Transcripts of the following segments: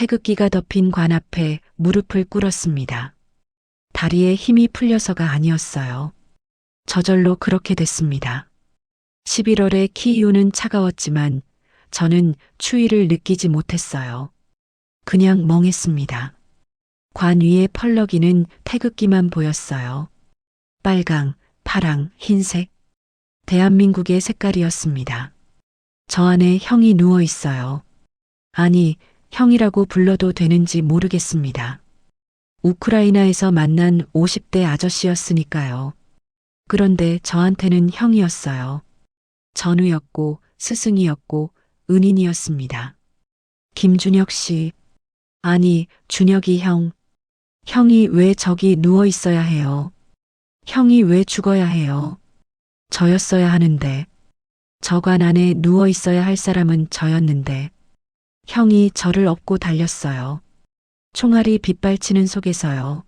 태극기가 덮인 관 앞에 무릎을 꿇었습니다. 다리에 힘이 풀려서가 아니었어요. 저절로 그렇게 됐습니다. 11월에 키이우는 차가웠지만 저는 추위를 느끼지 못했어요. 그냥 멍했습니다. 관 위에 펄럭이는 태극기만 보였어요. 빨강, 파랑, 흰색. 대한민국의 색깔이었습니다. 저 안에 형이 누워 있어요. 아니, 형이라고 불러도 되는지 모르겠습니다. 우크라이나에서 만난 50대 아저씨였으니까요. 그런데 저한테는 형이었어요. 전우였고 스승이었고 은인이었습니다. 김준혁 씨. 아니, 준혁이 형. 형이 왜 저기 누워 있어야 해요? 형이 왜 죽어야 해요? 저였어야 하는데. 저관 안에 누워 있어야 할 사람은 저였는데. 형이 저를 업고 달렸어요. 총알이 빗발치는 속에서요.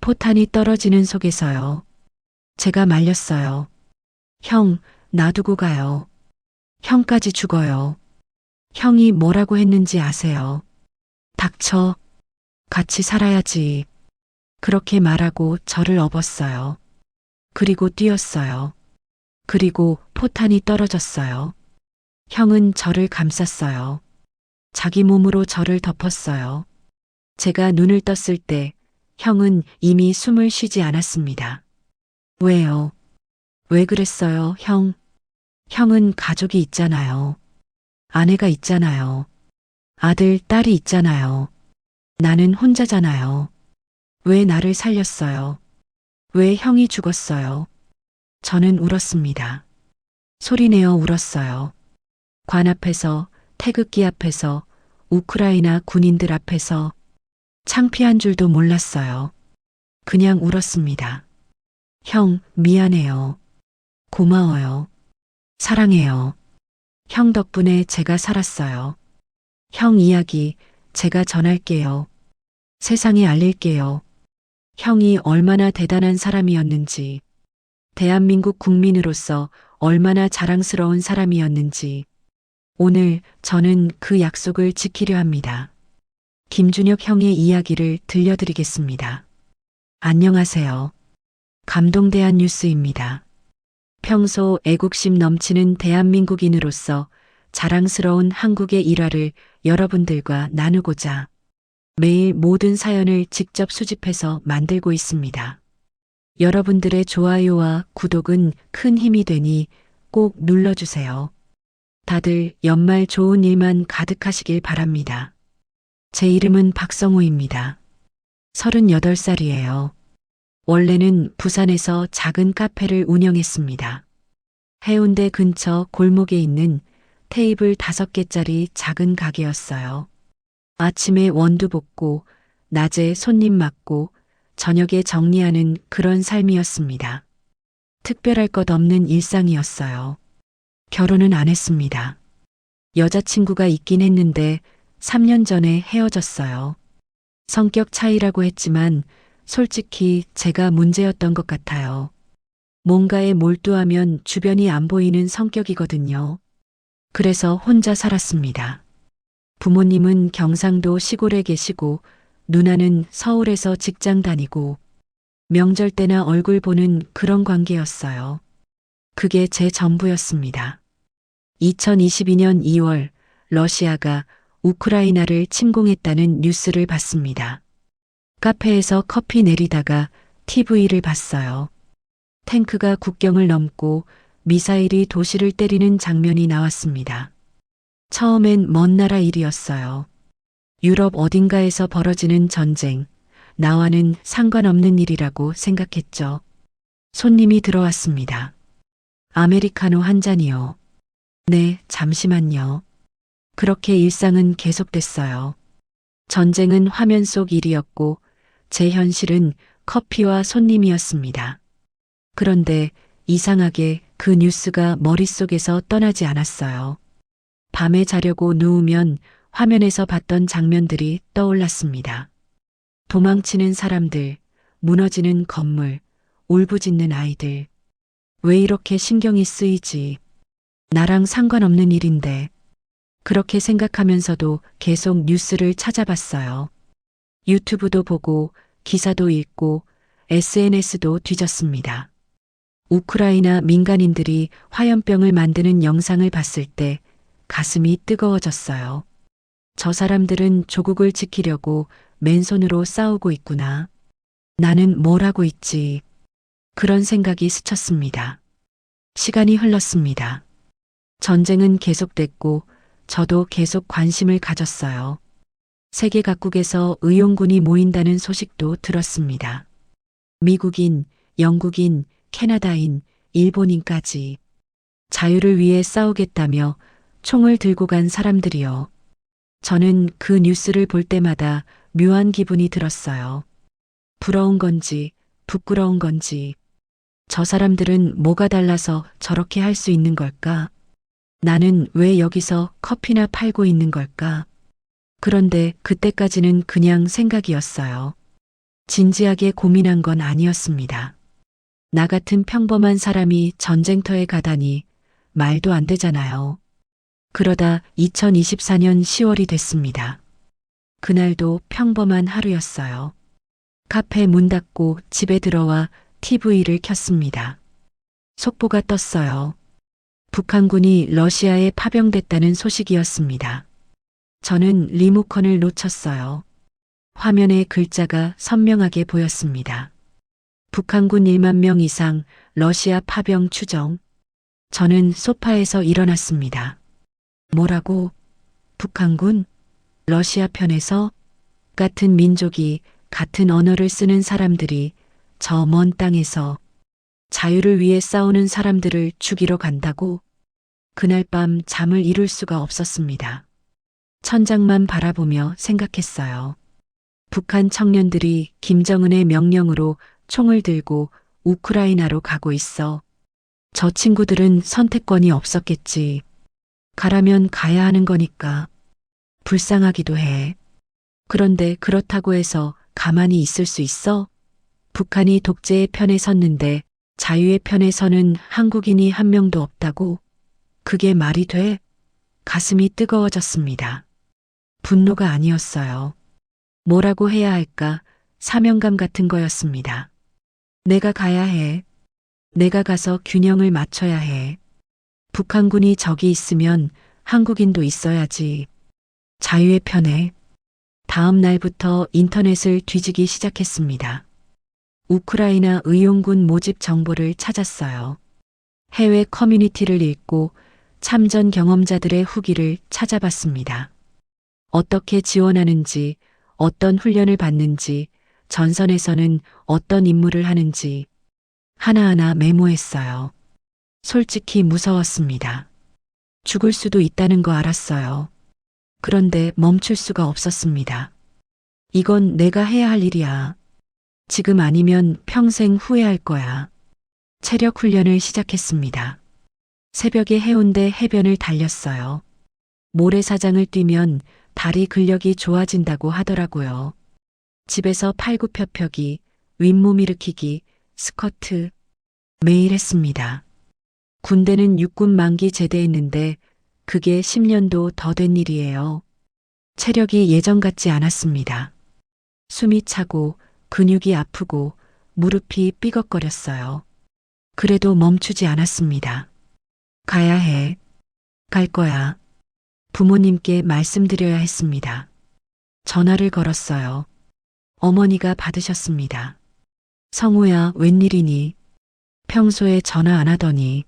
포탄이 떨어지는 속에서요. 제가 말렸어요. 형, 놔두고 가요. 형까지 죽어요. 형이 뭐라고 했는지 아세요? 닥쳐. 같이 살아야지. 그렇게 말하고 저를 업었어요. 그리고 뛰었어요. 그리고 포탄이 떨어졌어요. 형은 저를 감쌌어요. 자기 몸으로 저를 덮었어요. 제가 눈을 떴을 때 형은 이미 숨을 쉬지 않았습니다. 왜요? 왜 그랬어요, 형? 형은 가족이 있잖아요. 아내가 있잖아요. 아들, 딸이 있잖아요. 나는 혼자잖아요. 왜 나를 살렸어요? 왜 형이 죽었어요? 저는 울었습니다. 소리내어 울었어요. 관 앞에서, 태극기 앞에서, 우크라이나 군인들 앞에서 창피한 줄도 몰랐어요. 그냥 울었습니다. 형, 미안해요. 고마워요. 사랑해요. 형 덕분에 제가 살았어요. 형 이야기 제가 전할게요. 세상에 알릴게요. 형이 얼마나 대단한 사람이었는지, 대한민국 국민으로서 얼마나 자랑스러운 사람이었는지, 오늘 저는 그 약속을 지키려 합니다. 김준혁 형의 이야기를 들려드리겠습니다. 안녕하세요. 감동대한 뉴스입니다. 평소 애국심 넘치는 대한민국인으로서 자랑스러운 한국의 일화를 여러분들과 나누고자 매일 모든 사연을 직접 수집해서 만들고 있습니다. 여러분들의 좋아요와 구독은 큰 힘이 되니 꼭 눌러주세요. 다들 연말 좋은 일만 가득하시길 바랍니다. 제 이름은 박성우입니다. 38살이에요. 원래는 부산에서 작은 카페를 운영했습니다. 해운대 근처 골목에 있는 테이블 5개짜리 작은 가게였어요. 아침에 원두 볶고, 낮에 손님 맡고, 저녁에 정리하는 그런 삶이었습니다. 특별할 것 없는 일상이었어요. 결혼은 안 했습니다. 여자친구가 있긴 했는데 3년 전에 헤어졌어요. 성격 차이라고 했지만 솔직히 제가 문제였던 것 같아요. 뭔가에 몰두하면 주변이 안 보이는 성격이거든요. 그래서 혼자 살았습니다. 부모님은 경상도 시골에 계시고 누나는 서울에서 직장 다니고 명절 때나 얼굴 보는 그런 관계였어요. 그게 제 전부였습니다. 2022년 2월 러시아가 우크라이나를 침공했다는 뉴스를 봤습니다. 카페에서 커피 내리다가 TV를 봤어요. 탱크가 국경을 넘고 미사일이 도시를 때리는 장면이 나왔습니다. 처음엔 먼 나라 일이었어요. 유럽 어딘가에서 벌어지는 전쟁, 나와는 상관없는 일이라고 생각했죠. 손님이 들어왔습니다. 아메리카노 한 잔이요. 네, 잠시만요. 그렇게 일상은 계속됐어요. 전쟁은 화면 속 일이었고 제 현실은 커피와 손님이었습니다. 그런데 이상하게 그 뉴스가 머릿속에서 떠나지 않았어요. 밤에 자려고 누우면 화면에서 봤던 장면들이 떠올랐습니다. 도망치는 사람들, 무너지는 건물, 울부짖는 아이들. 왜 이렇게 신경이 쓰이지? 나랑 상관없는 일인데. 그렇게 생각하면서도 계속 뉴스를 찾아봤어요. 유튜브도 보고 기사도 읽고 SNS도 뒤졌습니다. 우크라이나 민간인들이 화염병을 만드는 영상을 봤을 때 가슴이 뜨거워졌어요. 저 사람들은 조국을 지키려고 맨손으로 싸우고 있구나. 나는 뭘 하고 있지? 그런 생각이 스쳤습니다. 시간이 흘렀습니다. 전쟁은 계속됐고 저도 계속 관심을 가졌어요. 세계 각국에서 의용군이 모인다는 소식도 들었습니다. 미국인, 영국인, 캐나다인, 일본인까지 자유를 위해 싸우겠다며 총을 들고 간 사람들이요. 저는 그 뉴스를 볼 때마다 묘한 기분이 들었어요. 부러운 건지, 부끄러운 건지, 저 사람들은 뭐가 달라서 저렇게 할 수 있는 걸까? 나는 왜 여기서 커피나 팔고 있는 걸까? 그런데 그때까지는 그냥 생각이었어요. 진지하게 고민한 건 아니었습니다. 나 같은 평범한 사람이 전쟁터에 가다니 말도 안 되잖아요. 그러다 2024년 10월이 됐습니다. 그날도 평범한 하루였어요. 카페 문 닫고 집에 들어와 TV를 켰습니다. 속보가 떴어요. 북한군이 러시아에 파병됐다는 소식이었습니다. 저는 리모컨을 놓쳤어요. 화면에 글자가 선명하게 보였습니다. 북한군 1만 명 이상 러시아 파병 추정. 저는 소파에서 일어났습니다. 뭐라고? 북한군? 러시아 편에서? 같은 민족이, 같은 언어를 쓰는 사람들이 저 먼 땅에서 자유를 위해 싸우는 사람들을 죽이러 간다고? 그날 밤 잠을 이룰 수가 없었습니다. 천장만 바라보며 생각했어요. 북한 청년들이 김정은의 명령으로 총을 들고 우크라이나로 가고 있어. 저 친구들은 선택권이 없었겠지. 가라면 가야 하는 거니까. 불쌍하기도 해. 그런데 그렇다고 해서 가만히 있을 수 있어? 북한이 독재의 편에 섰는데 자유의 편에 서는 한국인이 한 명도 없다고? 그게 말이 돼? 가슴이 뜨거워졌습니다. 분노가 아니었어요. 뭐라고 해야 할까? 사명감 같은 거였습니다. 내가 가야 해. 내가 가서 균형을 맞춰야 해. 북한군이 저기 있으면 한국인도 있어야지. 자유의 편에. 다음 날부터 인터넷을 뒤지기 시작했습니다. 우크라이나 의용군 모집 정보를 찾았어요. 해외 커뮤니티를 읽고 참전 경험자들의 후기를 찾아봤습니다. 어떻게 지원하는지, 어떤 훈련을 받는지, 전선에서는 어떤 임무를 하는지 하나하나 메모했어요. 솔직히 무서웠습니다. 죽을 수도 있다는 거 알았어요. 그런데 멈출 수가 없었습니다. 이건 내가 해야 할 일이야. 지금 아니면 평생 후회할 거야. 체력 훈련을 시작했습니다. 새벽에 해운대 해변을 달렸어요. 모래사장을 뛰면 다리 근력이 좋아진다고 하더라고요. 집에서 팔굽혀펴기, 윗몸 일으키기, 스쿼트 매일 했습니다. 군대는 육군 만기 제대했는데 그게 10년도 더 된 일이에요. 체력이 예전 같지 않았습니다. 숨이 차고 근육이 아프고 무릎이 삐걱거렸어요. 그래도 멈추지 않았습니다. 가야 해. 갈 거야. 부모님께 말씀드려야 했습니다. 전화를 걸었어요. 어머니가 받으셨습니다. 성우야, 웬일이니? 평소에 전화 안 하더니.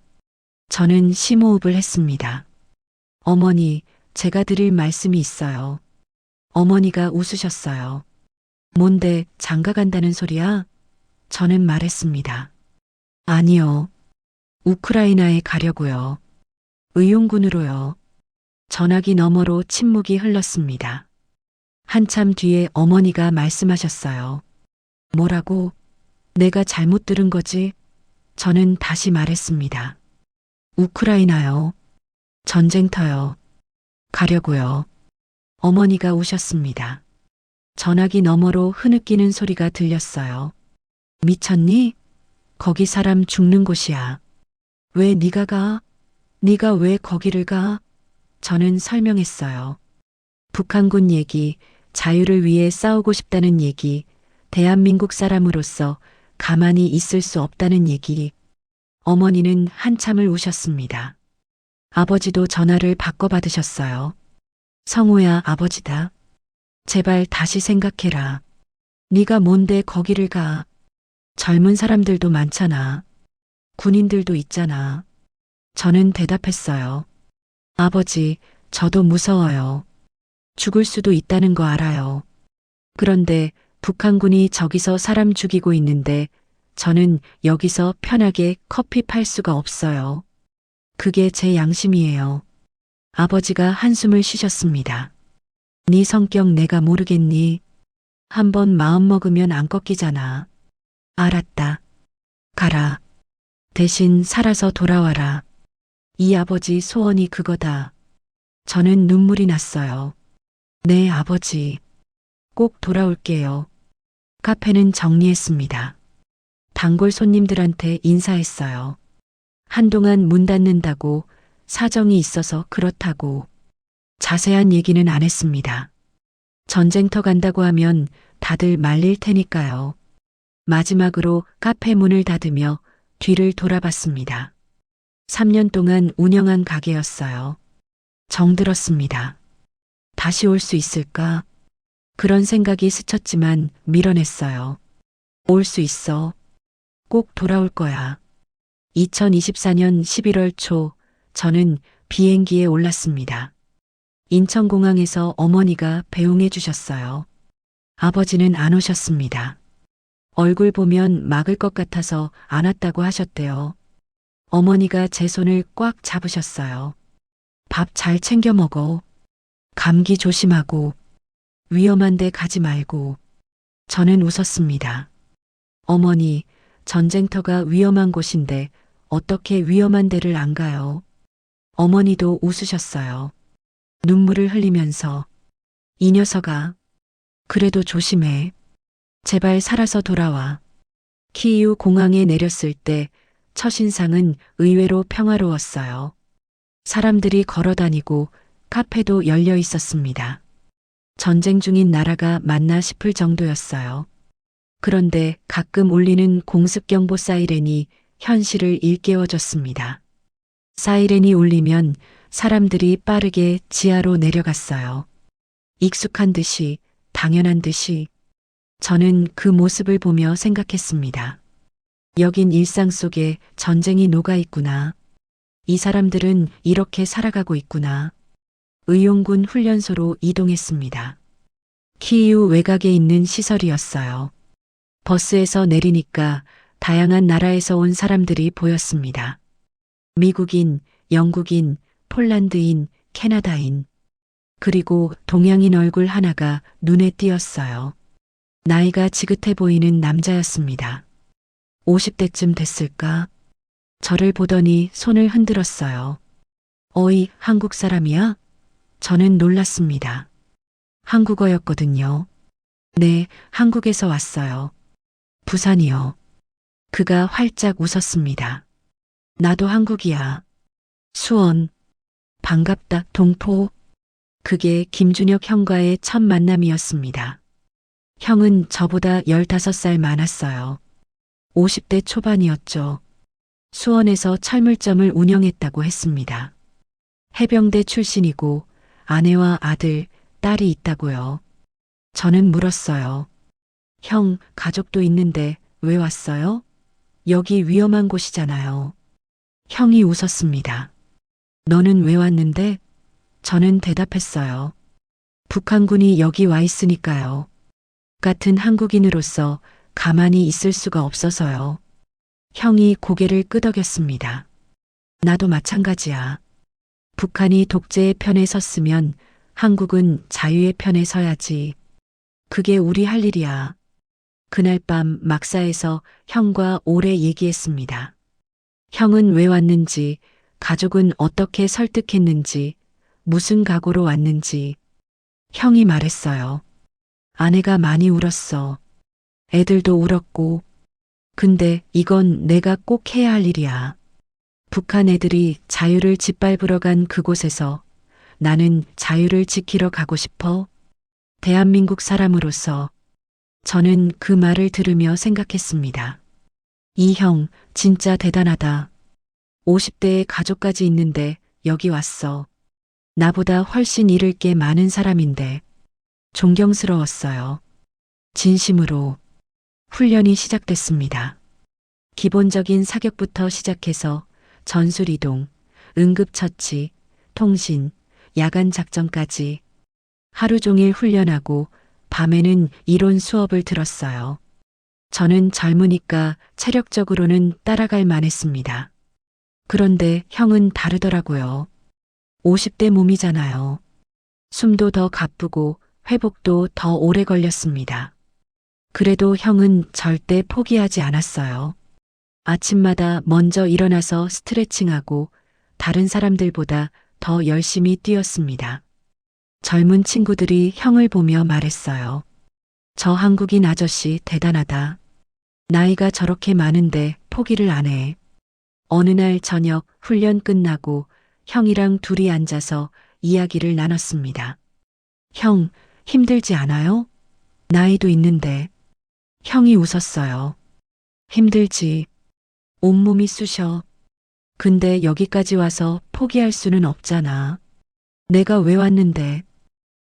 저는 심호흡을 했습니다. 어머니, 제가 드릴 말씀이 있어요. 어머니가 웃으셨어요. 뭔데 장가 간다는 소리야? 저는 말했습니다. 아니요. 우크라이나에 가려고요. 의용군으로요. 전화기 너머로 침묵이 흘렀습니다. 한참 뒤에 어머니가 말씀하셨어요. 뭐라고? 내가 잘못 들은 거지? 저는 다시 말했습니다. 우크라이나요. 전쟁터요. 가려고요. 어머니가 우셨습니다. 전화기 너머로 흐느끼는 소리가 들렸어요. 미쳤니? 거기 사람 죽는 곳이야. 왜 네가 가? 네가 왜 거기를 가? 저는 설명했어요. 북한군 얘기, 자유를 위해 싸우고 싶다는 얘기, 대한민국 사람으로서 가만히 있을 수 없다는 얘기. 어머니는 한참을 우셨습니다. 아버지도 전화를 바꿔 받으셨어요. 성우야, 아버지다. 제발 다시 생각해라. 네가 뭔데 거기를 가. 젊은 사람들도 많잖아. 군인들도 있잖아. 저는 대답했어요. 아버지, 저도 무서워요. 죽을 수도 있다는 거 알아요. 그런데 북한군이 저기서 사람 죽이고 있는데 저는 여기서 편하게 커피 팔 수가 없어요. 그게 제 양심이에요. 아버지가 한숨을 쉬셨습니다. 네 성격 내가 모르겠니? 한번 마음 먹으면 안 꺾이잖아. 알았다. 가라. 대신 살아서 돌아와라. 이 아버지 소원이 그거다. 저는 눈물이 났어요. 네, 아버지. 꼭 돌아올게요. 카페는 정리했습니다. 단골 손님들한테 인사했어요. 한동안 문 닫는다고, 사정이 있어서 그렇다고. 자세한 얘기는 안 했습니다. 전쟁터 간다고 하면 다들 말릴 테니까요. 마지막으로 카페 문을 닫으며 뒤를 돌아봤습니다. 3년 동안 운영한 가게였어요. 정들었습니다. 다시 올 수 있을까? 그런 생각이 스쳤지만 밀어냈어요. 올 수 있어. 꼭 돌아올 거야. 2024년 11월 초 저는 비행기에 올랐습니다. 인천공항에서 어머니가 배웅해 주셨어요. 아버지는 안 오셨습니다. 얼굴 보면 막을 것 같아서 안 왔다고 하셨대요. 어머니가 제 손을 꽉 잡으셨어요. 밥 잘 챙겨 먹어. 감기 조심하고 위험한 데 가지 말고. 저는 웃었습니다. 어머니, 전쟁터가 위험한 곳인데 어떻게 위험한 데를 안 가요? 어머니도 웃으셨어요. 눈물을 흘리면서 이 녀석아, 그래도 조심해. 제발 살아서 돌아와. 키이우 공항에 내렸을 때 첫인상은 의외로 평화로웠어요. 사람들이 걸어 다니고 카페도 열려 있었습니다. 전쟁 중인 나라가 맞나 싶을 정도였어요. 그런데 가끔 울리는 공습경보 사이렌이 현실을 일깨워줬습니다. 사이렌이 울리면 사람들이 빠르게 지하로 내려갔어요. 익숙한 듯이, 당연한 듯이. 저는 그 모습을 보며 생각했습니다. 여긴 일상 속에 전쟁이 녹아 있구나. 이 사람들은 이렇게 살아가고 있구나. 의용군 훈련소로 이동했습니다. 키이우 외곽에 있는 시설이었어요. 버스에서 내리니까 다양한 나라에서 온 사람들이 보였습니다. 미국인, 영국인, 폴란드인, 캐나다인, 그리고 동양인 얼굴 하나가 눈에 띄었어요. 나이가 지긋해 보이는 남자였습니다. 50대쯤 됐을까? 저를 보더니 손을 흔들었어요. 어이, 한국 사람이야? 저는 놀랐습니다. 한국어였거든요. 네, 한국에서 왔어요. 부산이요. 그가 활짝 웃었습니다. 나도 한국이야. 수원. 반갑다, 동포. 그게 김준혁 형과의 첫 만남이었습니다. 형은 저보다 15살 많았어요. 50대 초반이었죠. 수원에서 철물점을 운영했다고 했습니다. 해병대 출신이고 아내와 아들, 딸이 있다고요. 저는 물었어요. 형, 가족도 있는데 왜 왔어요? 여기 위험한 곳이잖아요. 형이 웃었습니다. 너는 왜 왔는데? 저는 대답했어요. 북한군이 여기 와 있으니까요. 같은 한국인으로서 가만히 있을 수가 없어서요. 형이 고개를 끄덕였습니다. 나도 마찬가지야. 북한이 독재의 편에 섰으면 한국은 자유의 편에 서야지. 그게 우리 할 일이야. 그날 밤 막사에서 형과 오래 얘기했습니다. 형은 왜 왔는지, 가족은 어떻게 설득했는지, 무슨 각오로 왔는지. 형이 말했어요. 아내가 많이 울었어. 애들도 울었고. 근데 이건 내가 꼭 해야 할 일이야. 북한 애들이 자유를 짓밟으러 간 그곳에서 나는 자유를 지키러 가고 싶어. 대한민국 사람으로서 저는 그 말을 들으며 생각했습니다. 이 형, 진짜 대단하다. 50대에 가족까지 있는데 여기 왔어. 나보다 훨씬 잃을 게 많은 사람인데 존경스러웠어요. 진심으로 훈련이 시작됐습니다. 기본적인 사격부터 시작해서 전술이동, 응급처치, 통신, 야간 작전까지 하루 종일 훈련하고 밤에는 이론 수업을 들었어요. 저는 젊으니까 체력적으로는 따라갈 만했습니다. 그런데 형은 다르더라고요. 50대 몸이잖아요. 숨도 더 가쁘고 회복도 더 오래 걸렸습니다. 그래도 형은 절대 포기하지 않았어요. 아침마다 먼저 일어나서 스트레칭하고 다른 사람들보다 더 열심히 뛰었습니다. 젊은 친구들이 형을 보며 말했어요. 저 한국인 아저씨 대단하다. 나이가 저렇게 많은데 포기를 안 해. 어느 날 저녁 훈련 끝나고 형이랑 둘이 앉아서 이야기를 나눴습니다. 형, 힘들지 않아요? 나이도 있는데. 형이 웃었어요. 힘들지. 온몸이 쑤셔. 근데 여기까지 와서 포기할 수는 없잖아. 내가 왜 왔는데?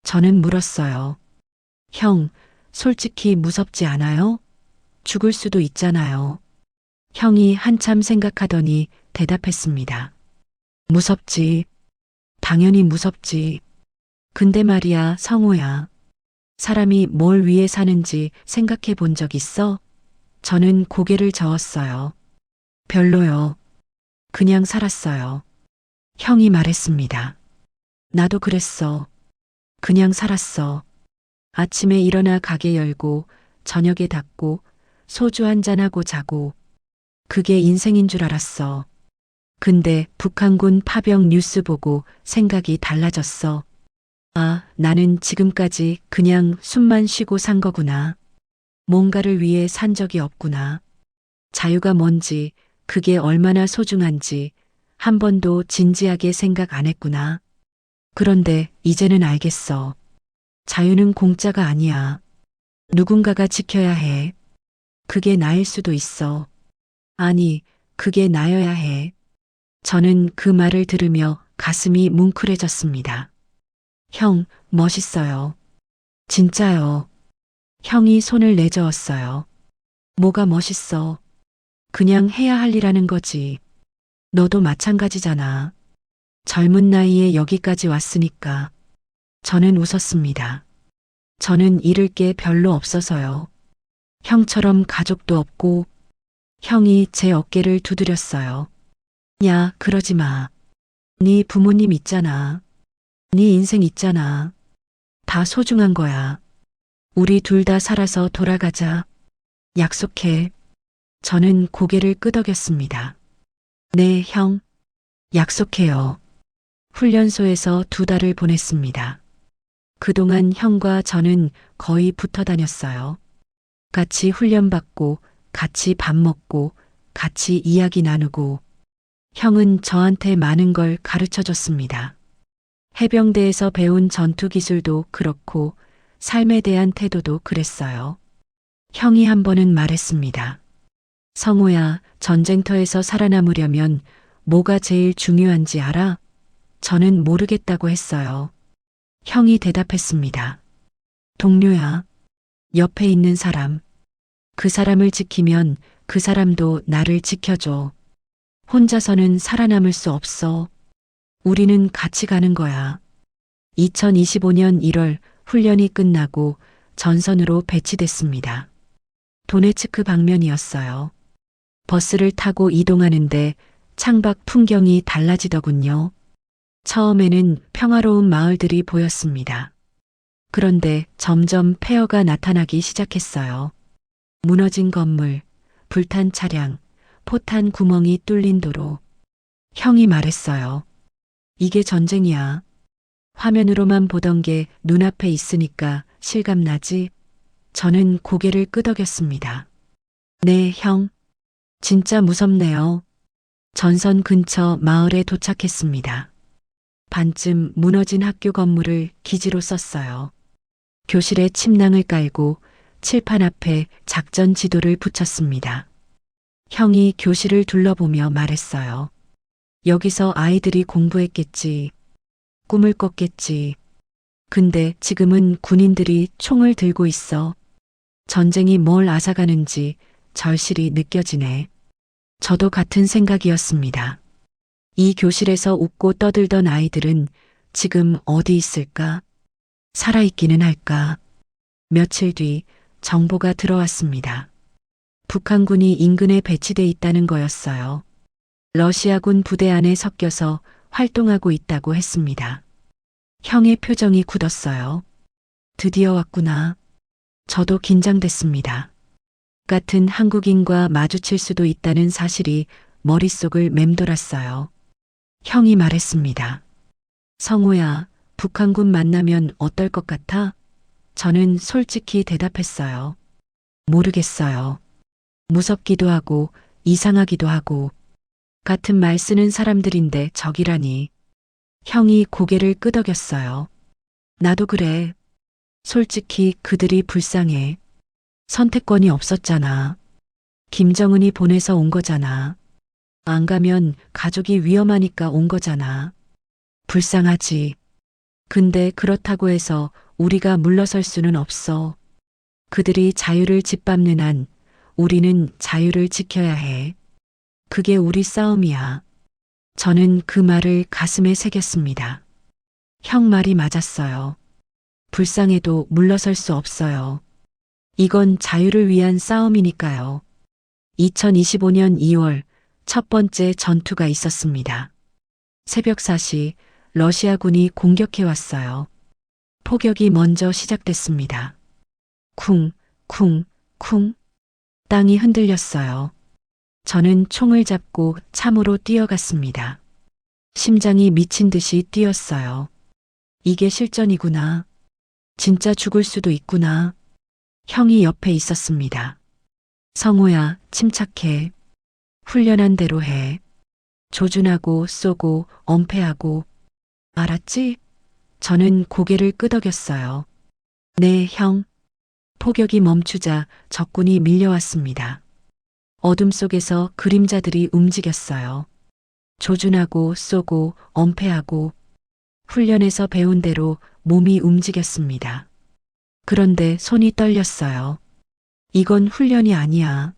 저는 물었어요. 형, 솔직히 무섭지 않아요? 죽을 수도 있잖아요. 형이 한참 생각하더니 대답했습니다. 무섭지. 당연히 무섭지. 근데 말이야, 성우야. 사람이 뭘 위해 사는지 생각해 본 적 있어? 저는 고개를 저었어요. 별로요. 그냥 살았어요. 형이 말했습니다. 나도 그랬어. 그냥 살았어. 아침에 일어나 가게 열고 저녁에 닫고 소주 한잔하고 자고. 그게 인생인 줄 알았어. 근데 북한군 파병 뉴스 보고 생각이 달라졌어. 아, 나는 지금까지 그냥 숨만 쉬고 산 거구나. 뭔가를 위해 산 적이 없구나. 자유가 뭔지, 그게 얼마나 소중한지 한 번도 진지하게 생각 안 했구나. 그런데 이제는 알겠어. 자유는 공짜가 아니야. 누군가가 지켜야 해. 그게 나일 수도 있어. 아니, 그게 나여야 해. 저는 그 말을 들으며 가슴이 뭉클해졌습니다. 형, 멋있어요. 진짜요. 형이 손을 내저었어요. 뭐가 멋있어. 그냥 해야 할 일하는 거지. 너도 마찬가지잖아. 젊은 나이에 여기까지 왔으니까. 저는 웃었습니다. 저는 잃을 게 별로 없어서요. 형처럼 가족도 없고. 형이 제 어깨를 두드렸어요. 야, 그러지 마. 네 부모님 있잖아. 네 인생 있잖아. 다 소중한 거야. 우리 둘 다 살아서 돌아가자. 약속해. 저는 고개를 끄덕였습니다. 네, 형. 약속해요. 훈련소에서 2달을 보냈습니다. 그동안 형과 저는 거의 붙어 다녔어요. 같이 훈련받고, 같이 밥 먹고, 같이 이야기 나누고. 형은 저한테 많은 걸 가르쳐 줬습니다. 해병대에서 배운 전투 기술도 그렇고, 삶에 대한 태도도 그랬어요. 형이 한 번은 말했습니다. 성우야, 전쟁터에서 살아남으려면 뭐가 제일 중요한지 알아? 저는 모르겠다고 했어요. 형이 대답했습니다. 동료야. 옆에 있는 사람. 그 사람을 지키면 그 사람도 나를 지켜줘. 혼자서는 살아남을 수 없어. 우리는 같이 가는 거야. 2025년 1월 훈련이 끝나고 전선으로 배치됐습니다. 도네츠크 방면이었어요. 버스를 타고 이동하는데 창밖 풍경이 달라지더군요. 처음에는 평화로운 마을들이 보였습니다. 그런데 점점 폐허가 나타나기 시작했어요. 무너진 건물, 불탄 차량, 포탄 구멍이 뚫린 도로. 형이 말했어요. 이게 전쟁이야. 화면으로만 보던 게 눈앞에 있으니까 실감나지? 저는 고개를 끄덕였습니다. 네, 형. 진짜 무섭네요. 전선 근처 마을에 도착했습니다. 반쯤 무너진 학교 건물을 기지로 썼어요. 교실에 침낭을 깔고 칠판 앞에 작전 지도를 붙였습니다. 형이 교실을 둘러보며 말했어요. 여기서 아이들이 공부했겠지. 꿈을 꿨겠지. 근데 지금은 군인들이 총을 들고 있어. 전쟁이 뭘 앗아가는지 절실히 느껴지네. 저도 같은 생각이었습니다. 이 교실에서 웃고 떠들던 아이들은 지금 어디 있을까? 살아있기는 할까? 며칠 뒤 정보가 들어왔습니다. 북한군이 인근에 배치돼 있다는 거였어요. 러시아군 부대 안에 섞여서 활동하고 있다고 했습니다. 형의 표정이 굳었어요. 드디어 왔구나. 저도 긴장됐습니다. 같은 한국인과 마주칠 수도 있다는 사실이 머릿속을 맴돌았어요. 형이 말했습니다. 성호야, 북한군 만나면 어떨 것 같아? 저는 솔직히 대답했어요. 모르겠어요. 무섭기도 하고 이상하기도 하고 같은 말 쓰는 사람들인데 적이라니. 형이 고개를 끄덕였어요. 나도 그래. 솔직히 그들이 불쌍해. 선택권이 없었잖아. 김정은이 보내서 온 거잖아. 안 가면 가족이 위험하니까 온 거잖아. 불쌍하지. 근데 그렇다고 해서 우리가 물러설 수는 없어. 그들이 자유를 짓밟는 한 우리는 자유를 지켜야 해. 그게 우리 싸움이야. 저는 그 말을 가슴에 새겼습니다. 형 말이 맞았어요. 불쌍해도 물러설 수 없어요. 이건 자유를 위한 싸움이니까요. 2025년 2월 첫 번째 전투가 있었습니다. 새벽 4시 러시아군이 공격해 왔어요. 포격이 먼저 시작됐습니다. 쿵, 쿵, 쿵. 땅이 흔들렸어요. 저는 총을 잡고 참으로 뛰어갔습니다. 심장이 미친 듯이 뛰었어요. 이게 실전이구나. 진짜 죽을 수도 있구나. 형이 옆에 있었습니다. 성호야, 침착해. 훈련한 대로 해. 조준하고 쏘고 엄폐하고. 알았지? 저는 고개를 끄덕였어요. 네, 형. 포격이 멈추자 적군이 밀려왔습니다. 어둠 속에서 그림자들이 움직였어요. 조준하고 쏘고 엄폐하고 훈련에서 배운 대로 몸이 움직였습니다. 그런데 손이 떨렸어요. 이건 훈련이 아니야.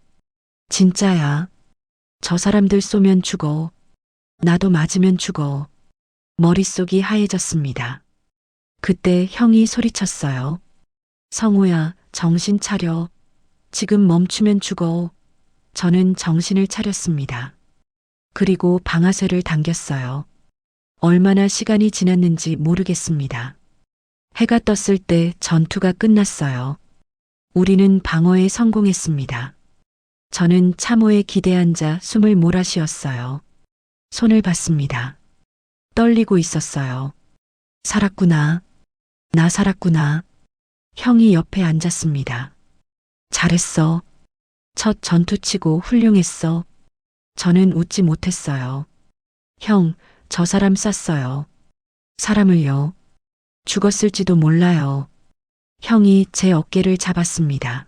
진짜야. 저 사람들 쏘면 죽어. 나도 맞으면 죽어. 머릿속이 하얘졌습니다. 그때 형이 소리쳤어요. 성호야, 정신 차려. 지금 멈추면 죽어. 저는 정신을 차렸습니다. 그리고 방아쇠를 당겼어요. 얼마나 시간이 지났는지 모르겠습니다. 해가 떴을 때 전투가 끝났어요. 우리는 방어에 성공했습니다. 저는 참호에 기대 앉아 숨을 몰아쉬었어요. 손을 봤습니다. 떨리고 있었어요. 살았구나. 나 살았구나. 형이 옆에 앉았습니다. 잘했어. 첫 전투치고 훌륭했어. 저는 웃지 못했어요. 형, 저 사람 쐈어요. 사람을요. 죽었을지도 몰라요. 형이 제 어깨를 잡았습니다.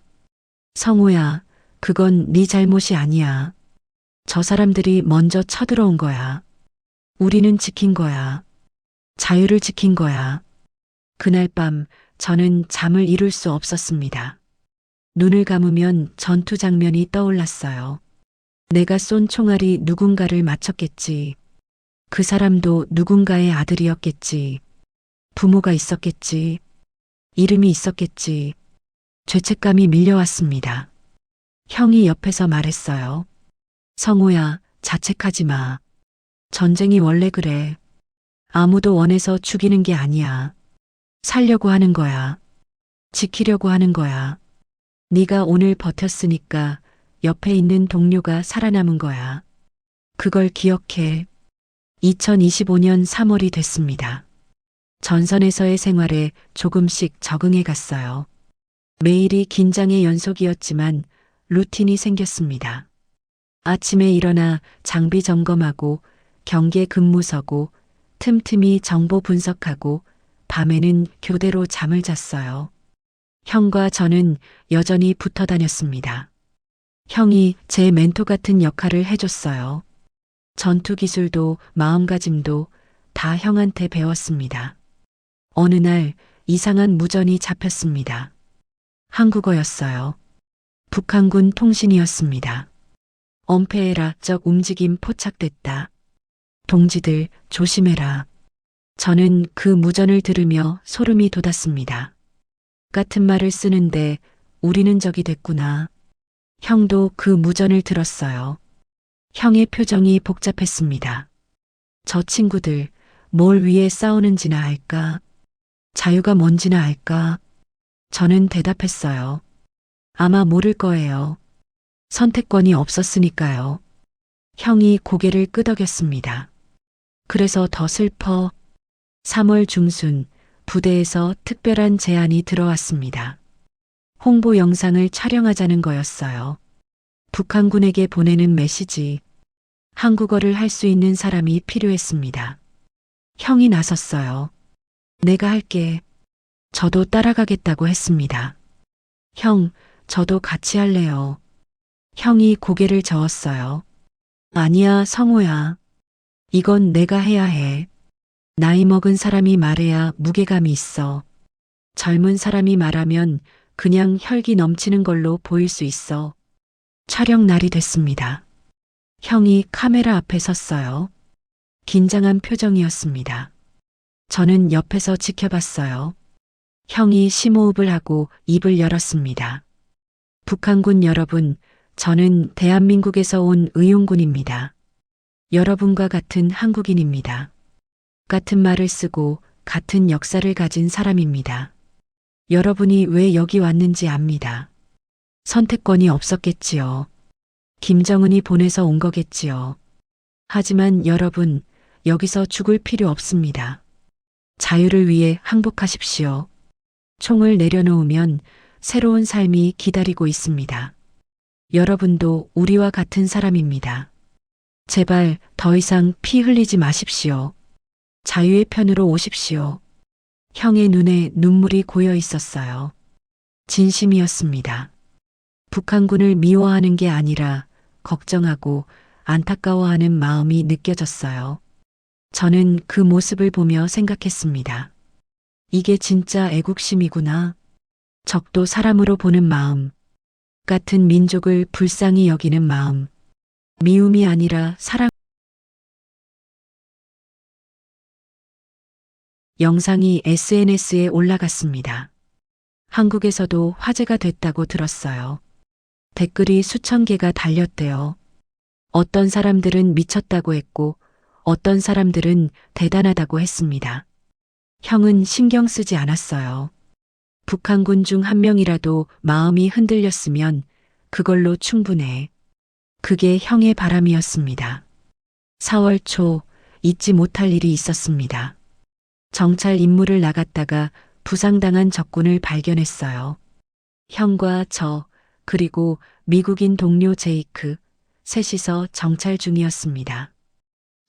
성호야, 그건 네 잘못이 아니야. 저 사람들이 먼저 쳐들어온 거야. 우리는 지킨 거야. 자유를 지킨 거야. 그날 밤 저는 잠을 이룰 수 없었습니다. 눈을 감으면 전투 장면이 떠올랐어요. 내가 쏜 총알이 누군가를 맞췄겠지. 그 사람도 누군가의 아들이었겠지. 부모가 있었겠지. 이름이 있었겠지. 죄책감이 밀려왔습니다. 형이 옆에서 말했어요. 성호야, 자책하지 마. 전쟁이 원래 그래. 아무도 원해서 죽이는 게 아니야. 살려고 하는 거야. 지키려고 하는 거야. 네가 오늘 버텼으니까 옆에 있는 동료가 살아남은 거야. 그걸 기억해. 2025년 3월이 됐습니다. 전선에서의 생활에 조금씩 적응해 갔어요. 매일이 긴장의 연속이었지만 루틴이 생겼습니다. 아침에 일어나 장비 점검하고 경계 근무 서고 틈틈이 정보 분석하고 밤에는 교대로 잠을 잤어요. 형과 저는 여전히 붙어 다녔습니다. 형이 제 멘토 같은 역할을 해줬어요. 전투 기술도 마음가짐도 다 형한테 배웠습니다. 어느 날 이상한 무전이 잡혔습니다. 한국어였어요. 북한군 통신이었습니다. 엄폐해라, 적 움직임 포착됐다. 동지들 조심해라. 저는 그 무전을 들으며 소름이 돋았습니다. 같은 말을 쓰는데 우리는 적이 됐구나. 형도 그 무전을 들었어요. 형의 표정이 복잡했습니다. 저 친구들 뭘 위해 싸우는지나 알까? 자유가 뭔지나 알까? 저는 대답했어요. 아마 모를 거예요. 선택권이 없었으니까요. 형이 고개를 끄덕였습니다. 그래서 더 슬퍼. 3월 중순 부대에서 특별한 제안이 들어왔습니다. 홍보 영상을 촬영하자는 거였어요. 북한군에게 보내는 메시지. 한국어를 할 수 있는 사람이 필요했습니다. 형이 나섰어요. 내가 할게. 저도 따라가겠다고 했습니다. 형, 저도 같이 할래요. 형이 고개를 저었어요. 아니야, 성호야. 이건 내가 해야 해. 나이 먹은 사람이 말해야 무게감이 있어. 젊은 사람이 말하면 그냥 혈기 넘치는 걸로 보일 수 있어. 촬영 날이 됐습니다. 형이 카메라 앞에 섰어요. 긴장한 표정이었습니다. 저는 옆에서 지켜봤어요. 형이 심호흡을 하고 입을 열었습니다. 북한군 여러분, 저는 대한민국에서 온 의용군입니다. 여러분과 같은 한국인입니다. 같은 말을 쓰고 같은 역사를 가진 사람입니다. 여러분이 왜 여기 왔는지 압니다. 선택권이 없었겠지요. 김정은이 보내서 온 거겠지요. 하지만 여러분, 여기서 죽을 필요 없습니다. 자유를 위해 항복하십시오. 총을 내려놓으면 새로운 삶이 기다리고 있습니다. 여러분도 우리와 같은 사람입니다. 제발 더 이상 피 흘리지 마십시오. 자유의 편으로 오십시오. 형의 눈에 눈물이 고여 있었어요. 진심이었습니다. 북한군을 미워하는 게 아니라 걱정하고 안타까워하는 마음이 느껴졌어요. 저는 그 모습을 보며 생각했습니다. 이게 진짜 애국심이구나. 적도 사람으로 보는 마음. 같은 민족을 불쌍히 여기는 마음. 미움이 아니라 사랑. 영상이 SNS에 올라갔습니다. 한국에서도 화제가 됐다고 들었어요. 댓글이 수천 개가 달렸대요. 어떤 사람들은 미쳤다고 했고, 어떤 사람들은 대단하다고 했습니다. 형은 신경 쓰지 않았어요. 북한군 중 한 명이라도 마음이 흔들렸으면 그걸로 충분해. 그게 형의 바람이었습니다. 4월 초 잊지 못할 일이 있었습니다. 정찰 임무를 나갔다가 부상당한 적군을 발견했어요. 형과 저, 그리고 미국인 동료 제이크, 셋이서 정찰 중이었습니다.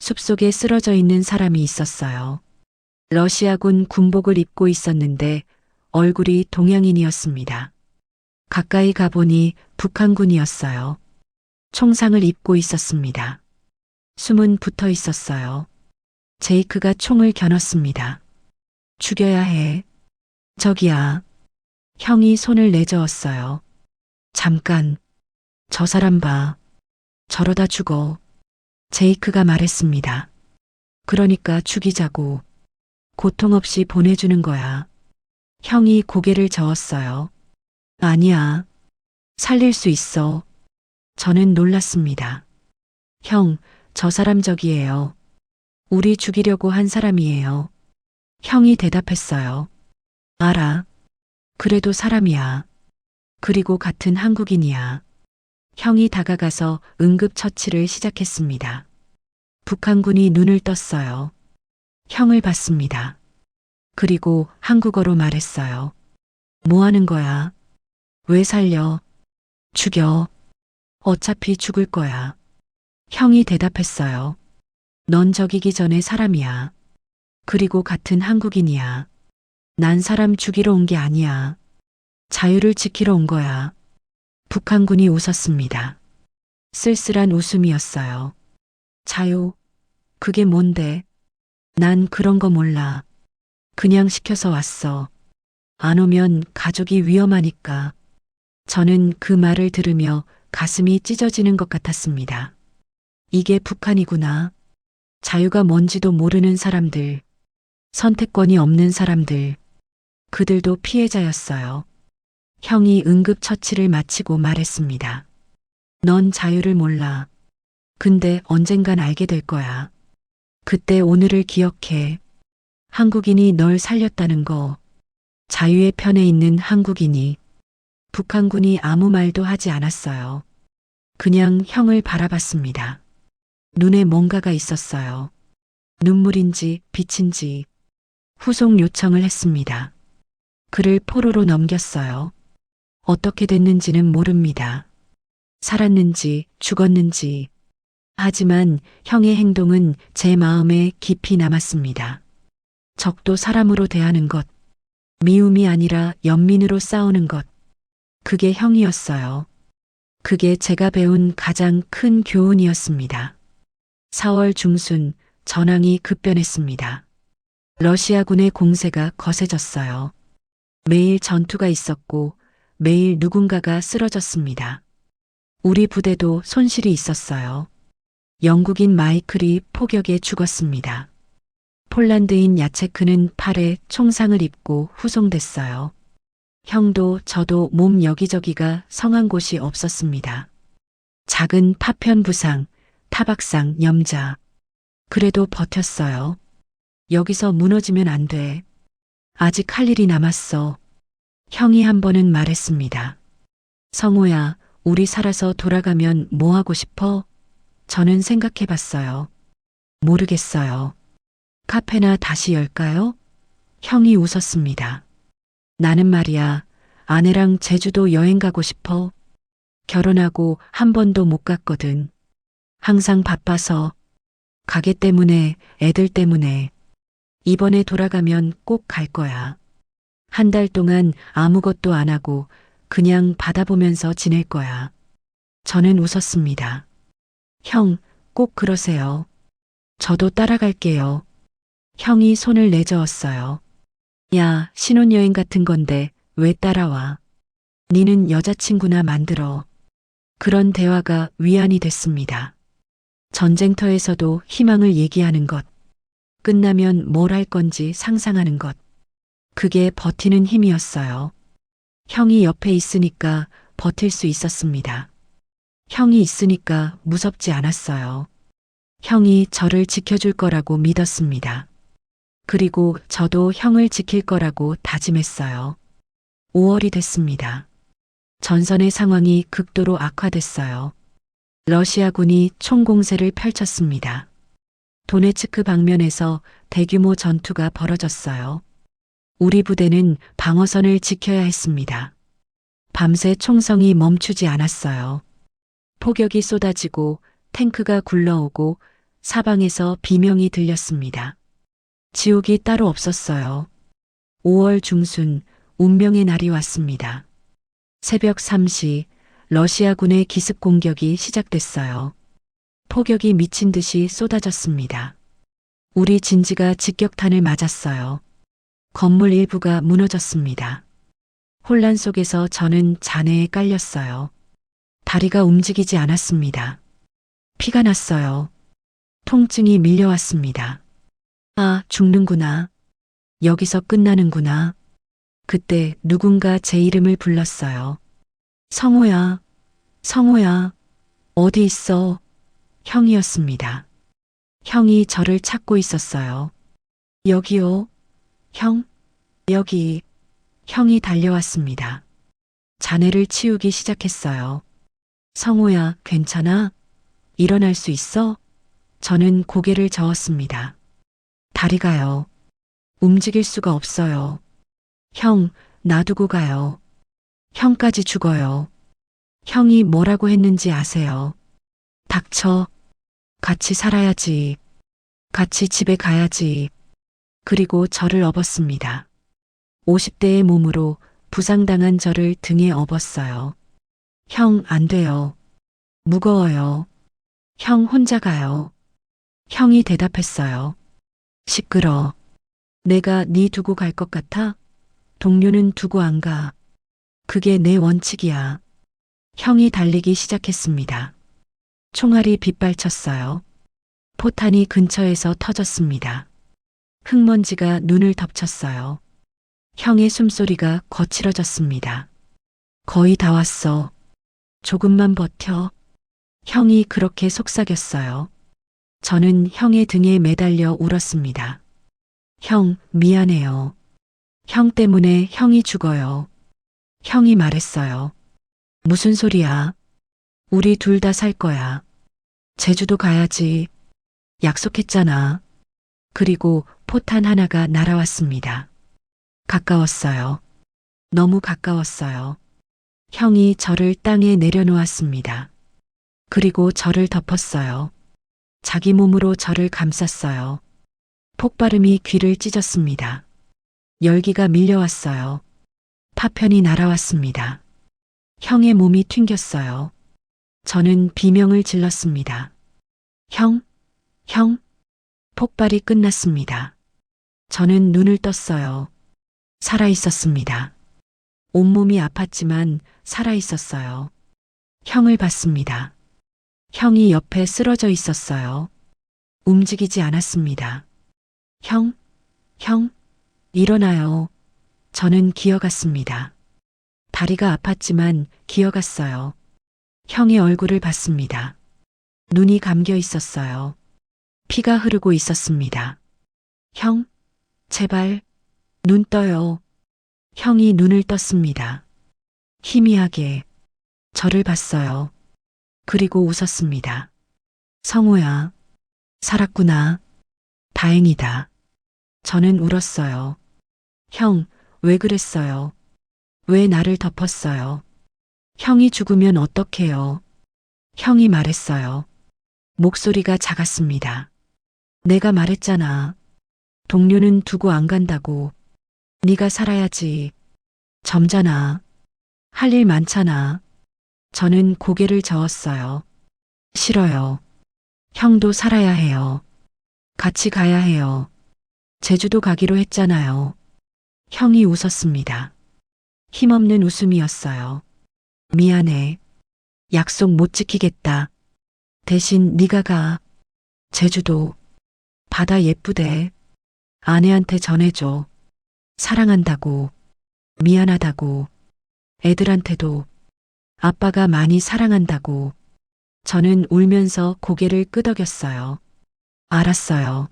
숲속에 쓰러져 있는 사람이 있었어요. 러시아군 군복을 입고 있었는데 얼굴이 동양인이었습니다. 가까이 가보니 북한군이었어요. 총상을 입고 있었습니다. 숨은 붙어 있었어요. 제이크가 총을 겨눴습니다. 죽여야 해. 저기야. 형이 손을 내저었어요. 잠깐. 저 사람 봐. 저러다 죽어. 제이크가 말했습니다. 그러니까 죽이자고. 고통 없이 보내주는 거야. 형이 고개를 저었어요. 아니야. 살릴 수 있어. 저는 놀랐습니다. 형, 저 사람 저기예요. 우리 죽이려고 한 사람이에요. 형이 대답했어요. 알아. 그래도 사람이야. 그리고 같은 한국인이야. 형이 다가가서 응급처치를 시작했습니다. 북한군이 눈을 떴어요. 형을 봤습니다. 그리고 한국어로 말했어요. 뭐 하는 거야? 왜 살려? 죽여. 어차피 죽을 거야. 형이 대답했어요. 넌 저기기 전에 사람이야. 그리고 같은 한국인이야. 난 사람 죽이러 온 게 아니야. 자유를 지키러 온 거야. 북한군이 웃었습니다. 쓸쓸한 웃음이었어요. 자유, 그게 뭔데? 난 그런 거 몰라. 그냥 시켜서 왔어. 안 오면 가족이 위험하니까. 저는 그 말을 들으며 가슴이 찢어지는 것 같았습니다. 이게 북한이구나. 자유가 뭔지도 모르는 사람들, 선택권이 없는 사람들, 그들도 피해자였어요. 형이 응급처치를 마치고 말했습니다. 넌 자유를 몰라. 근데 언젠간 알게 될 거야. 그때 오늘을 기억해. 한국인이 널 살렸다는 거. 자유의 편에 있는 한국인이. 북한군이 아무 말도 하지 않았어요. 그냥 형을 바라봤습니다. 눈에 뭔가가 있었어요. 눈물인지 빛인지. 후속 요청을 했습니다. 그를 포로로 넘겼어요. 어떻게 됐는지는 모릅니다. 살았는지 죽었는지. 하지만 형의 행동은 제 마음에 깊이 남았습니다. 적도 사람으로 대하는 것. 미움이 아니라 연민으로 싸우는 것. 그게 형이었어요. 그게 제가 배운 가장 큰 교훈이었습니다. 4월 중순 전황이 급변했습니다. 러시아군의 공세가 거세졌어요. 매일 전투가 있었고 매일 누군가가 쓰러졌습니다. 우리 부대도 손실이 있었어요. 영국인 마이클이 폭격에 죽었습니다. 폴란드인 야체크는 팔에 총상을 입고 후송됐어요. 형도 저도 몸 여기저기가 성한 곳이 없었습니다. 작은 파편 부상, 타박상, 염자. 그래도 버텼어요. 여기서 무너지면 안 돼. 아직 할 일이 남았어. 형이 한 번은 말했습니다. 성호야, 우리 살아서 돌아가면 뭐 하고 싶어? 저는 생각해 봤어요. 모르겠어요. 카페나 다시 열까요? 형이 웃었습니다. 나는 말이야, 아내랑 제주도 여행 가고 싶어. 결혼하고 한 번도 못 갔거든. 항상 바빠서. 가게 때문에, 애들 때문에. 이번에 돌아가면 꼭 갈 거야. 한 달 동안 아무것도 안 하고 그냥 바다 보면서 지낼 거야. 저는 웃었습니다. 형, 꼭 그러세요. 저도 따라갈게요. 형이 손을 내저었어요. 야, 신혼여행 같은 건데 왜 따라와? 니는 여자친구나 만들어. 그런 대화가 위안이 됐습니다. 전쟁터에서도 희망을 얘기하는 것. 끝나면 뭘 할 건지 상상하는 것. 그게 버티는 힘이었어요. 형이 옆에 있으니까 버틸 수 있었습니다. 형이 있으니까 무섭지 않았어요. 형이 저를 지켜줄 거라고 믿었습니다. 그리고 저도 형을 지킬 거라고 다짐했어요. 5월이 됐습니다. 전선의 상황이 극도로 악화됐어요. 러시아군이 총공세를 펼쳤습니다. 도네츠크 방면에서 대규모 전투가 벌어졌어요. 우리 부대는 방어선을 지켜야 했습니다. 밤새 총성이 멈추지 않았어요. 폭격이 쏟아지고 탱크가 굴러오고 사방에서 비명이 들렸습니다. 지옥이 따로 없었어요. 5월 중순 운명의 날이 왔습니다. 새벽 3시 러시아군의 기습 공격이 시작됐어요. 폭격이 미친 듯이 쏟아졌습니다. 우리 진지가 직격탄을 맞았어요. 건물 일부가 무너졌습니다. 혼란 속에서 저는 잔해에 깔렸어요. 다리가 움직이지 않았습니다. 피가 났어요. 통증이 밀려왔습니다. 아, 죽는구나. 여기서 끝나는구나. 그때 누군가 제 이름을 불렀어요. 성호야, 성호야, 어디 있어? 형이었습니다. 형이 저를 찾고 있었어요. 여기요. 형, 여기. 형이 달려왔습니다. 잔해를 치우기 시작했어요. 성호야, 괜찮아? 일어날 수 있어? 저는 고개를 저었습니다. 다리가요. 움직일 수가 없어요. 형, 놔두고 가요. 형까지 죽어요. 형이 뭐라고 했는지 아세요? 닥쳐. 같이 살아야지. 같이 집에 가야지. 그리고 저를 업었습니다. 50대의 몸으로 부상당한 저를 등에 업었어요. 형, 안 돼요. 무거워요. 형 혼자 가요. 형이 대답했어요. 시끄러. 내가 네 두고 갈 것 같아? 동료는 두고 안 가. 그게 내 원칙이야. 형이 달리기 시작했습니다. 총알이 빗발쳤어요. 포탄이 근처에서 터졌습니다. 흙먼지가 눈을 덮쳤어요. 형의 숨소리가 거칠어졌습니다. 거의 다 왔어. 조금만 버텨. 형이 그렇게 속삭였어요. 저는 형의 등에 매달려 울었습니다. 형, 미안해요. 형 때문에 형이 죽어요. 형이 말했어요. 무슨 소리야? 우리 둘 다 살 거야. 제주도 가야지. 약속했잖아. 그리고 포탄 하나가 날아왔습니다. 가까웠어요. 너무 가까웠어요. 형이 저를 땅에 내려놓았습니다. 그리고 저를 덮었어요. 자기 몸으로 저를 감쌌어요. 폭발음이 귀를 찢었습니다. 열기가 밀려왔어요. 파편이 날아왔습니다. 형의 몸이 튕겼어요. 저는 비명을 질렀습니다. 형, 형, 폭발이 끝났습니다. 저는 눈을 떴어요. 살아 있었습니다. 온몸이 아팠지만 살아 있었어요. 형을 봤습니다. 형이 옆에 쓰러져 있었어요. 움직이지 않았습니다. 형, 형, 일어나요. 저는 기어갔습니다. 다리가 아팠지만 기어갔어요. 형의 얼굴을 봤습니다. 눈이 감겨 있었어요. 피가 흐르고 있었습니다. 형, 제발, 눈 떠요. 형이 눈을 떴습니다. 희미하게 저를 봤어요. 그리고 웃었습니다. 성호야, 살았구나. 다행이다. 저는 울었어요. 형, 왜 그랬어요? 왜 나를 덮었어요? 형이 죽으면 어떡해요? 형이 말했어요. 목소리가 작았습니다. 내가 말했잖아. 동료는 두고 안 간다고. 네가 살아야지. 점잖아. 할 일 많잖아. 저는 고개를 저었어요. 싫어요. 형도 살아야 해요. 같이 가야 해요. 제주도 가기로 했잖아요. 형이 웃었습니다. 힘없는 웃음이었어요. 미안해. 약속 못 지키겠다. 대신 네가 가. 제주도. 바다 예쁘대. 아내한테 전해줘. 사랑한다고. 미안하다고. 애들한테도. 아빠가 많이 사랑한다고. 저는 울면서 고개를 끄덕였어요. 알았어요.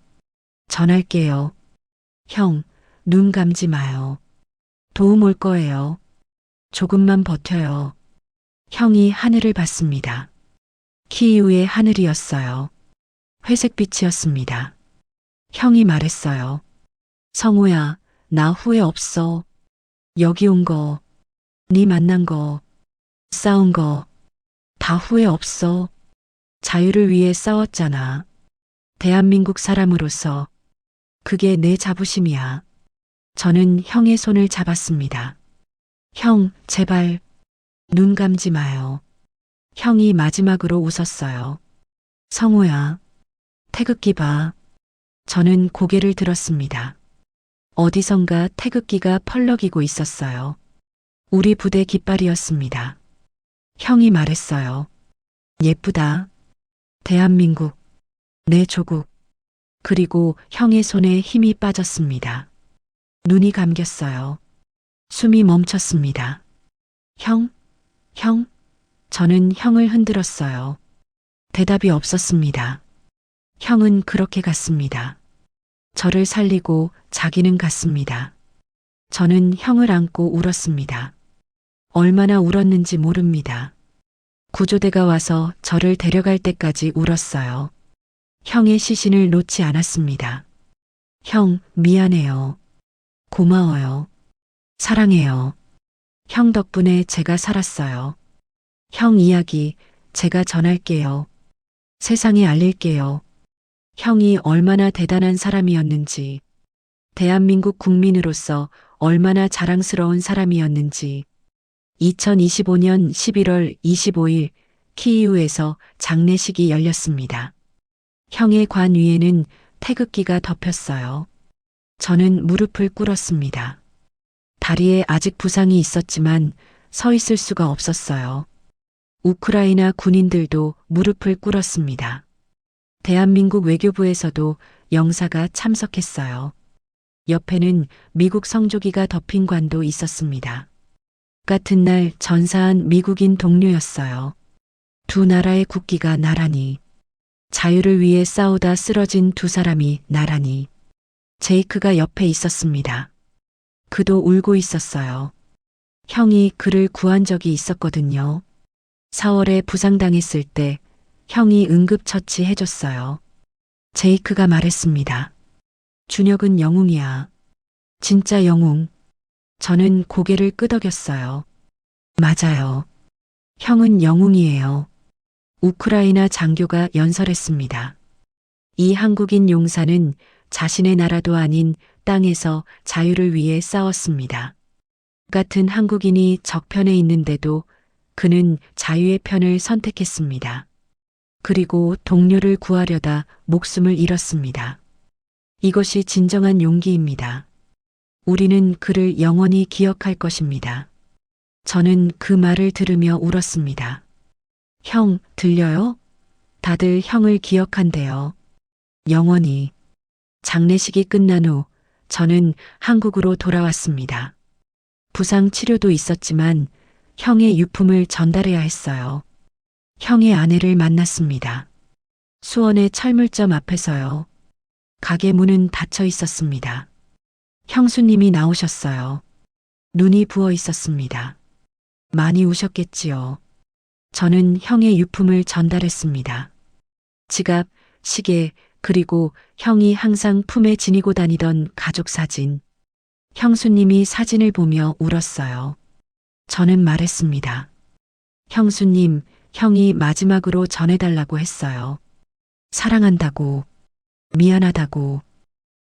전할게요. 형, 눈 감지 마요. 도움 올 거예요. 조금만 버텨요. 형이 하늘을 봤습니다. 키이우의 하늘이었어요. 회색빛이었습니다. 형이 말했어요. 성호야, 나 후회 없어. 여기 온 거, 네 만난 거, 싸운 거, 다 후회 없어. 자유를 위해 싸웠잖아. 대한민국 사람으로서 그게 내 자부심이야. 저는 형의 손을 잡았습니다. 형, 제발 눈 감지 마요. 형이 마지막으로 웃었어요. 성호야, 태극기 봐. 저는 고개를 들었습니다. 어디선가 태극기가 펄럭이고 있었어요. 우리 부대 깃발이었습니다. 형이 말했어요. 예쁘다. 대한민국, 내 조국. 그리고 형의 손에 힘이 빠졌습니다. 눈이 감겼어요. 숨이 멈췄습니다. 형, 형. 저는 형을 흔들었어요. 대답이 없었습니다. 형은 그렇게 갔습니다. 저를 살리고 자기는 갔습니다. 저는 형을 안고 울었습니다. 얼마나 울었는지 모릅니다. 구조대가 와서 저를 데려갈 때까지 울었어요. 형의 시신을 놓지 않았습니다. 형, 미안해요. 고마워요. 사랑해요. 형 덕분에 제가 살았어요. 형 이야기 제가 전할게요. 세상에 알릴게요. 형이 얼마나 대단한 사람이었는지, 대한민국 국민으로서 얼마나 자랑스러운 사람이었는지. 2025년 11월 25일 키이우에서 장례식이 열렸습니다. 형의 관 위에는 태극기가 덮였어요. 저는 무릎을 꿇었습니다. 다리에 아직 부상이 있었지만 서 있을 수가 없었어요. 우크라이나 군인들도 무릎을 꿇었습니다. 대한민국 외교부에서도 영사가 참석했어요. 옆에는 미국 성조기가 덮인 관도 있었습니다. 같은 날 전사한 미국인 동료였어요. 두 나라의 국기가 나란히, 자유를 위해 싸우다 쓰러진 두 사람이 나란히. 제이크가 옆에 있었습니다. 그도 울고 있었어요. 형이 그를 구한 적이 있었거든요. 4월에 부상당했을 때 형이 응급처치해줬어요. 제이크가 말했습니다. 준혁은 영웅이야. 진짜 영웅. 저는 고개를 끄덕였어요. 맞아요. 형은 영웅이에요. 우크라이나 장교가 연설했습니다. 이 한국인 용사는 자신의 나라도 아닌 땅에서 자유를 위해 싸웠습니다. 같은 한국인이 적편에 있는데도 그는 자유의 편을 선택했습니다. 그리고 동료를 구하려다 목숨을 잃었습니다. 이것이 진정한 용기입니다. 우리는 그를 영원히 기억할 것입니다. 저는 그 말을 들으며 울었습니다. 형, 들려요? 다들 형을 기억한대요. 영원히. 장례식이 끝난 후 저는 한국으로 돌아왔습니다. 부상 치료도 있었지만 형의 유품을 전달해야 했어요. 형의 아내를 만났습니다. 수원의 철물점 앞에서요. 가게 문은 닫혀 있었습니다. 형수님이 나오셨어요. 눈이 부어 있었습니다. 많이 우셨겠지요. 저는 형의 유품을 전달했습니다. 지갑, 시계, 그리고 형이 항상 품에 지니고 다니던 가족 사진. 형수님이 사진을 보며 울었어요. 저는 말했습니다. 형수님, 형이 마지막으로 전해달라고 했어요. 사랑한다고, 미안하다고,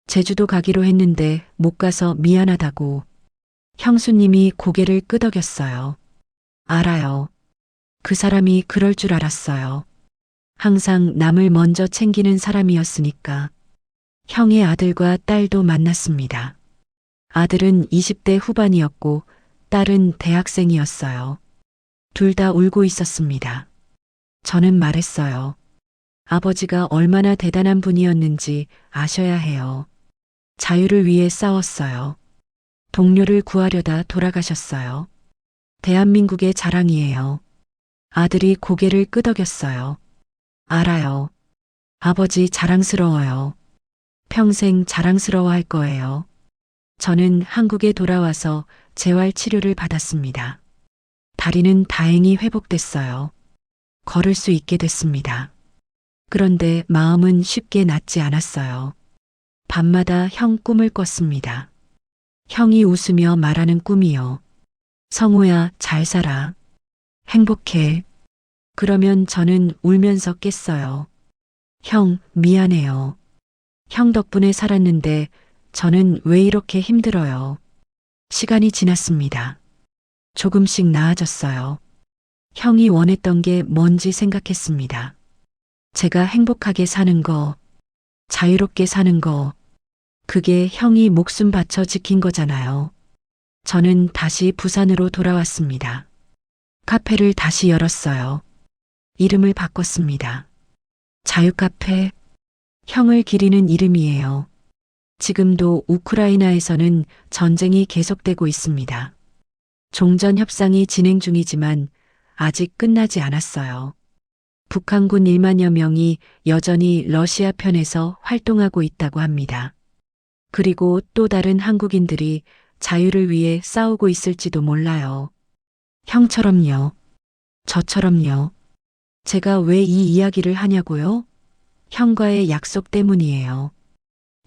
제주도 가기로 했는데 못 가서 미안하다고. 형수님이 고개를 끄덕였어요. 알아요. 그 사람이 그럴 줄 알았어요. 항상 남을 먼저 챙기는 사람이었으니까. 형의 아들과 딸도 만났습니다. 아들은 20대 후반이었고 딸은 대학생이었어요. 둘 다 울고 있었습니다. 저는 말했어요. 아버지가 얼마나 대단한 분이었는지 아셔야 해요. 자유를 위해 싸웠어요. 동료를 구하려다 돌아가셨어요. 대한민국의 자랑이에요. 아들이 고개를 끄덕였어요. 알아요. 아버지 자랑스러워요. 평생 자랑스러워할 거예요. 저는 한국에 돌아와서 재활 치료를 받았습니다. 다리는 다행히 회복됐어요. 걸을 수 있게 됐습니다. 그런데 마음은 쉽게 낫지 않았어요. 밤마다 형 꿈을 꿨습니다. 형이 웃으며 말하는 꿈이요. 성호야, 잘 살아. 행복해. 그러면 저는 울면서 깼어요. 형, 미안해요. 형 덕분에 살았는데 저는 왜 이렇게 힘들어요. 시간이 지났습니다. 조금씩 나아졌어요. 형이 원했던 게 뭔지 생각했습니다. 제가 행복하게 사는 거, 자유롭게 사는 거, 그게 형이 목숨 바쳐 지킨 거잖아요. 저는 다시 부산으로 돌아왔습니다. 카페를 다시 열었어요. 이름을 바꿨습니다. 자유카페, 형을 기리는 이름이에요. 지금도 우크라이나에서는 전쟁이 계속되고 있습니다. 종전 협상이 진행 중이지만 아직 끝나지 않았어요. 북한군 1만여 명이 여전히 러시아 편에서 활동하고 있다고 합니다. 그리고 또 다른 한국인들이 자유를 위해 싸우고 있을지도 몰라요. 형처럼요. 저처럼요. 제가 왜 이 이야기를 하냐고요? 형과의 약속 때문이에요.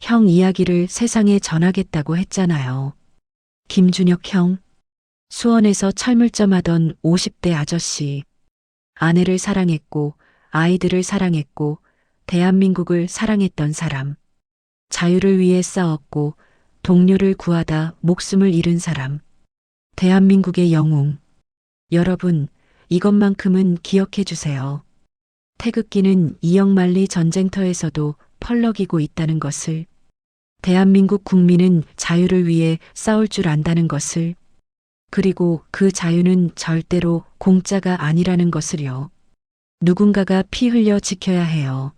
형 이야기를 세상에 전하겠다고 했잖아요. 김준혁 형. 수원에서 철물점 하던 50대 아저씨. 아내를 사랑했고 아이들을 사랑했고 대한민국을 사랑했던 사람. 자유를 위해 싸웠고 동료를 구하다 목숨을 잃은 사람. 대한민국의 영웅. 여러분, 이것만큼은 기억해 주세요. 태극기는 이영만리 전쟁터에서도 펄럭이고 있다는 것을. 대한민국 국민은 자유를 위해 싸울 줄 안다는 것을. 그리고 그 자유는 절대로 공짜가 아니라는 것을요. 누군가가 피 흘려 지켜야 해요.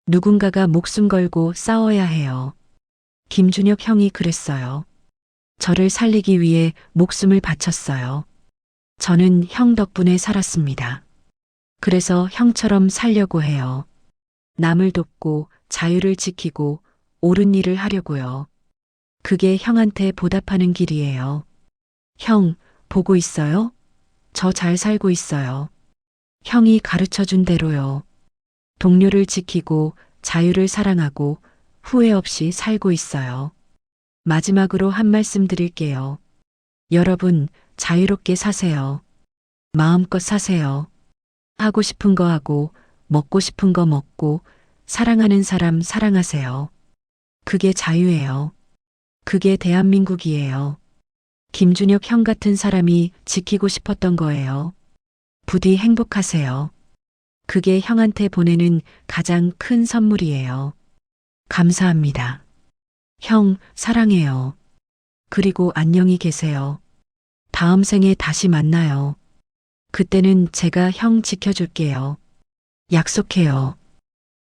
누군가가 목숨 걸고 싸워야 해요. 김준혁 형이 그랬어요. 저를 살리기 위해 목숨을 바쳤어요. 저는 형 덕분에 살았습니다. 그래서 형처럼 살려고 해요. 남을 돕고 자유를 지키고 옳은 일을 하려고요. 그게 형한테 보답하는 길이에요. 형, 보고 있어요? 저 잘 살고 있어요. 형이 가르쳐 준 대로요. 동료를 지키고 자유를 사랑하고 후회 없이 살고 있어요. 마지막으로 한 말씀 드릴게요. 여러분, 자유롭게 사세요. 마음껏 사세요. 하고 싶은 거 하고, 먹고 싶은 거 먹고, 사랑하는 사람 사랑하세요. 그게 자유예요. 그게 대한민국이에요. 김준혁 형 같은 사람이 지키고 싶었던 거예요. 부디 행복하세요. 그게 형한테 보내는 가장 큰 선물이에요. 감사합니다. 형, 사랑해요. 그리고 안녕히 계세요. 다음 생에 다시 만나요. 그때는 제가 형 지켜줄게요. 약속해요.